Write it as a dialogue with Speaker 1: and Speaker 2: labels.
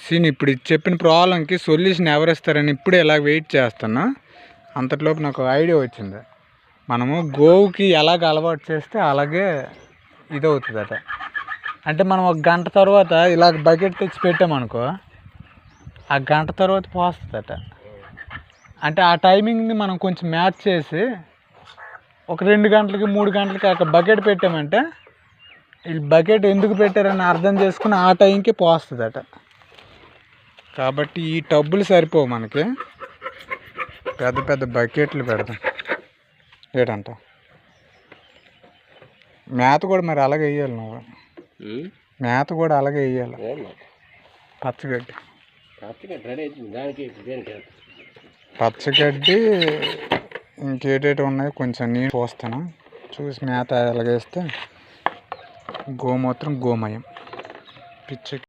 Speaker 1: Scene ఇప్పుడు చెప్పిన ప్రాబ్లంకి సొల్యూషన్ ఎవరు ఇస్తారని ఇప్పుడే ఇలా వెయిట్ చేస్తున్నా. అంతట్లోపు నాకు ఐడియా వచ్చింది. మనము గోవుకి ఎలాగ అలవాటు చేస్తే అలాగే ఇది అవుతుందట. అంటే మనం ఒక గంట తర్వాత ఇలాగ బకెట్ తెచ్చి పెట్టామనుకో, ఆ గంట తర్వాత పోస్తుందట. అంటే ఆ టైమింగ్ని మనం కొంచెం మ్యాచ్ చేసి ఒక 2 గంటలకి 3 గంటలకి అక్కడ బకెట్ పెట్టామంటే వీళ్ళు బకెట్ ఎందుకు పెట్టారని అర్థం చేసుకుని ఆ టైంకి పోస్తుందట. కాబట్టి ఈ టబ్బులు సరిపోవు మనకి, పెద్ద పెద్ద బకెట్లు పెడదాం. ఏంటంట మేత కూడా మరి అలాగే వేయాలి. నువ్వు మేత కూడా అలాగే వేయాలి. పచ్చగడ్డి ఇంకేటేటి ఉన్నాయి కొంచెం నీళ్ళు పోస్తాను చూసి మేత ఎలాగేస్తే గోమూత్రం గోమయం పిచ్చి